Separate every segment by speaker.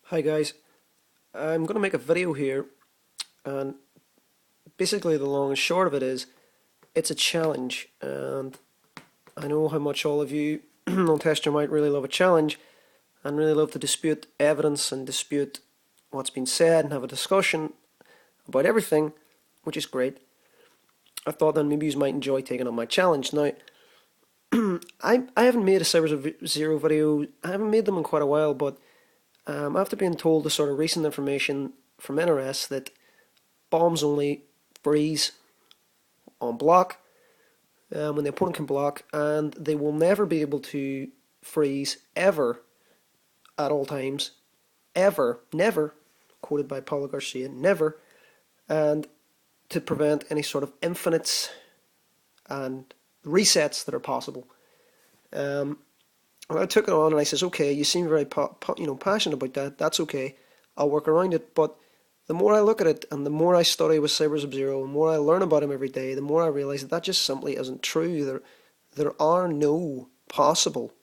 Speaker 1: Hi guys, I'm going to make a video here, and basically the long and short of it is it's a challenge, and I know how much all of you on Tester might really love a challenge and really love to dispute evidence and dispute what's been said and have a discussion about everything, which is great. I thought then maybe you might enjoy taking on my challenge. Now, I haven't made a Cyber Zero video, I haven't made them in quite a while, but after being told the sort of recent information from NRS that bombs only freeze on block when the opponent can block, and they will never be able to freeze ever at all times, ever, never, quoted by Paulo Garcia, never, and to prevent any sort of infinites and resets that are possible. And I took it on and I says, okay, you seem very passionate about that. That's okay. I'll work around it. But the more I look at it and the more I study with Cyber Sub-Zero, the more I learn about him every day, the more I realise that just simply isn't true. There are no possible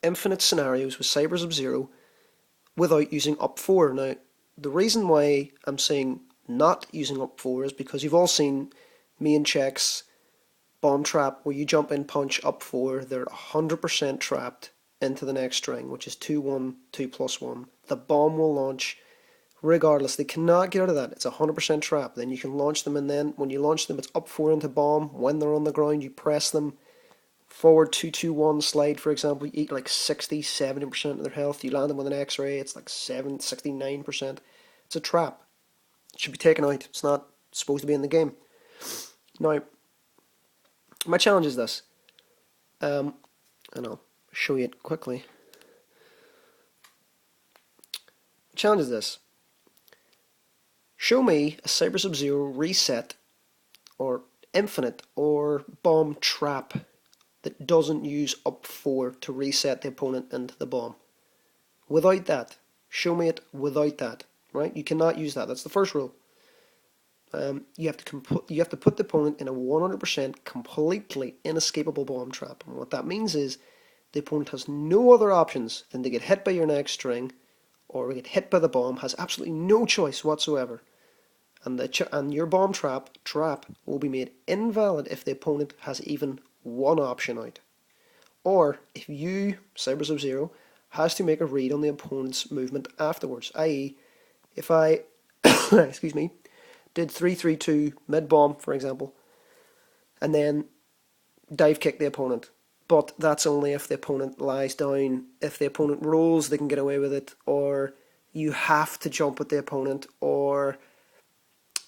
Speaker 1: infinite scenarios with Cyber Sub-Zero without using up 4. Now, the reason why I'm saying not using up 4 is because you've all seen me and Check's bomb trap where you jump in, punch up 4, they're 100% trapped into the next string, which is 2-1, 2+1. The bomb will launch regardless. They cannot get out of that. It's 100% trap. Then you can launch them, and then when you launch them, it's up 4 into bomb. When they're on the ground, you press them forward 2-2-1 slide, for example. You eat like 60-70% of their health. You land them with an X-ray, it's like 69%. It's a trap. It should be taken out. It's not supposed to be in the game. Now, my challenge is this, and I'll show you it quickly. The challenge is this. Show me a Cyber Sub-Zero reset or infinite or bomb trap that doesn't use up 4 to reset the opponent into the bomb. Without that, show me it without that. Right? You cannot use that. That's the first rule. You have to put the opponent in a 100% completely inescapable bomb trap. And what that means is the opponent has no other options than to get hit by your next string or get hit by the bomb, has absolutely no choice whatsoever. And your bomb trap will be made invalid if the opponent has even one option out. Or if you, Cyber Sub-Zero, has to make a read on the opponent's movement afterwards. I.e., if I, excuse me, did 3-3-2 mid-bomb, for example, and then dive kick the opponent. But that's only if the opponent lies down. If the opponent rolls, they can get away with it. Or you have to jump at the opponent. Or,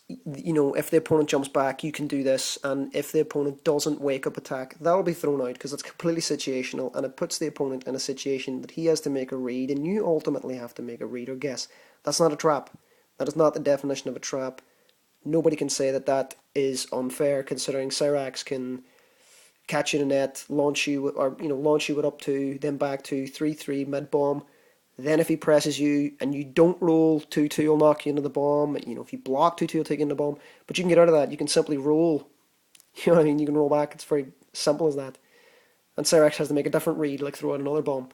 Speaker 1: if the opponent jumps back, you can do this. And if the opponent doesn't wake up attack, that'll be thrown out because it's completely situational. And it puts the opponent in a situation that he has to make a read. And you ultimately have to make a read or guess. That's not a trap. That is not the definition of a trap. Nobody can say that that is unfair, considering Cyrax can catch you in the net, launch you with up to, then back to 3-3 mid bomb. Then if he presses you and you don't roll 2-2, he'll knock you into the bomb. If you block 2-2, he'll take you into the bomb. But you can get out of that. You can simply roll. You know what I mean? You can roll back. It's very simple as that. And Cyrax has to make a different read, like throw out another bomb.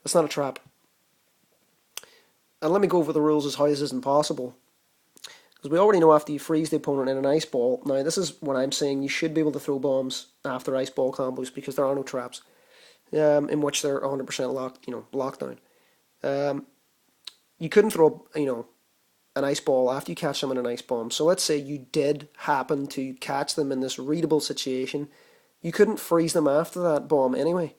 Speaker 1: That's not a trap. And let me go over the rules as how this isn't possible. Because we already know after you freeze the opponent in an ice ball. Now, this is what I'm saying. You should be able to throw bombs after ice ball combos because there are no traps in which they're 100% locked down. You couldn't throw, an ice ball after you catch them in an ice bomb. So let's say you did happen to catch them in this readable situation. You couldn't freeze them after that bomb anyway.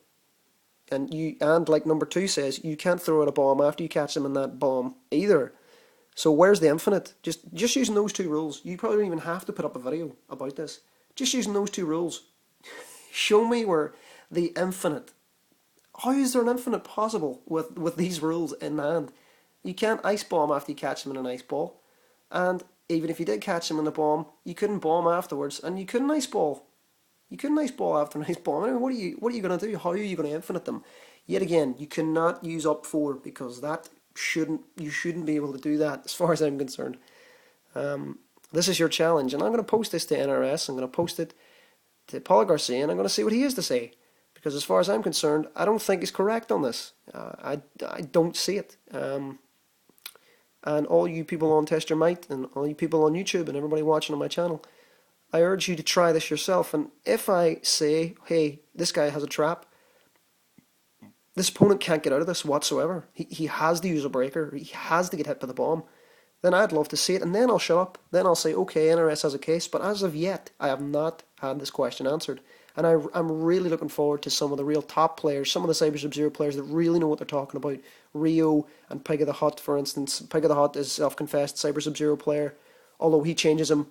Speaker 1: And like number 2 says, you can't throw out a bomb after you catch them in that bomb either. So where's the infinite? Just using those 2 rules. You probably don't even have to put up a video about this. Just using those 2 rules. Show me where the infinite. How is there an infinite possible with these rules in hand? You can't ice bomb after you catch them in an ice ball. And even if you did catch them in a bomb, you couldn't bomb afterwards. And you couldn't ice ball. You couldn't ice ball after an ice bomb. I mean, what are you going to do? How are you going to infinite them? Yet again, you cannot use up 4 because you shouldn't be able to do that as far as I'm concerned. This is your challenge, and I'm going to post this to NRS. I'm going to post it to Paulo Garcia, and I'm going to see what he has to say. because as far as I'm concerned, I don't think he's correct on this. I don't see it. And all you people on Test Your Might and all you people on YouTube and everybody watching on my channel, I urge you to try this yourself. And if I say, hey, this guy has a trap, this opponent can't get out of this whatsoever. He has to use a breaker. He has to get hit by the bomb. Then I'd love to see it, and then I'll shut up. Then I'll say, okay, NRS has a case. But as of yet, I have not had this question answered. And I'm really looking forward to some of the real top players, some of the Cyber Sub-Zero players that really know what they're talking about. Rio and Pig of the Hut, for instance. Pig of the Hut is self-confessed Cyber Sub-Zero player, although he changes him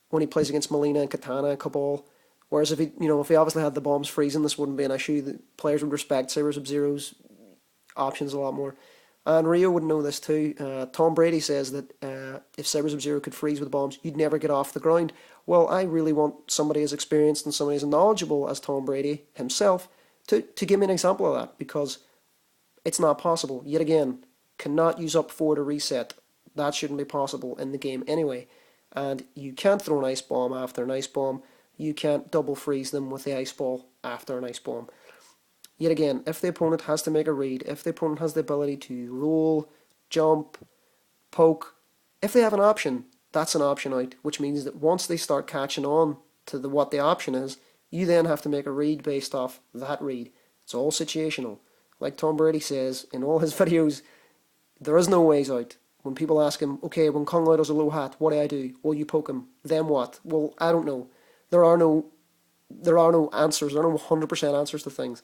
Speaker 1: when he plays against Molina and Katana and Cabal. Whereas if he obviously had the bombs freezing, this wouldn't be an issue. The players would respect Cyber Sub-Zero's options a lot more. And Rio would know this too. Tom Brady says that if Cyber Sub-Zero could freeze with bombs, you'd never get off the ground. Well, I really want somebody as experienced and somebody as knowledgeable as Tom Brady himself to give me an example of that, because it's not possible. Yet again, cannot use up 4 to reset. That shouldn't be possible in the game anyway. And you can't throw an ice bomb after an ice bomb. You can't double freeze them with the ice ball after an ice bomb. Yet again, if the opponent has to make a read, if the opponent has the ability to roll, jump, poke, if they have an option, that's an option out, which means that once they start catching on to what the option is, you then have to make a read based off that read. It's all situational. Like Tom Brady says in all his videos, there is no ways out. When people ask him, okay, when Kung Lao does a low hat, what do I do? Well, you poke him. Then what? Well, I don't know. There are no answers. There are no 100% answers to things.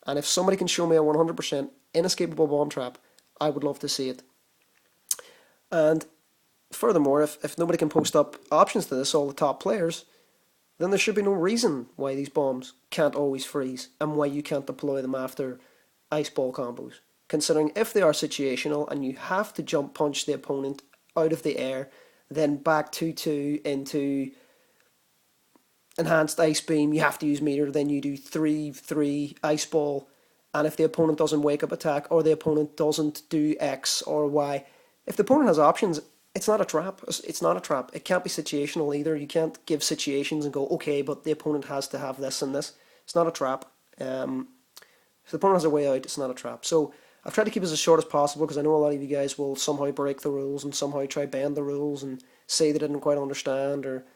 Speaker 1: And if somebody can show me a 100% inescapable bomb trap, I would love to see it. And furthermore, if nobody can post up options to this, all the top players, then there should be no reason why these bombs can't always freeze and why you can't deploy them after ice ball combos. Considering if they are situational and you have to jump punch the opponent out of the air, then back 2-2 into enhanced ice beam, you have to use meter, then you do 3-3 ice ball, and if the opponent doesn't wake up attack or the opponent doesn't do X or Y, if the opponent has options, it's not a trap. It's not a trap. It can't be situational either. You can't give situations and go, okay, but the opponent has to have this and this. It's not a trap. If the opponent has a way out, it's not a trap. So I've tried to keep it as short as possible because I know a lot of you guys will somehow break the rules and somehow try bend the rules and say they didn't quite understand or,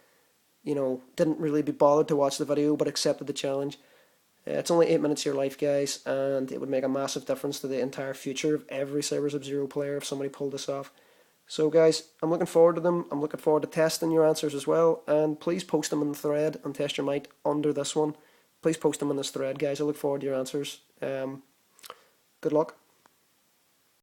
Speaker 1: didn't really be bothered to watch the video but accepted the challenge. It's only 8 minutes of your life, guys, and it would make a massive difference to the entire future of every Cyber Sub-Zero player if somebody pulled this off. So guys, I'm looking forward to them. I'm looking forward to testing your answers as well, and please post them in the thread and Test Your Might under this one. Please post them in this thread, guys. I look forward to your answers. Good luck.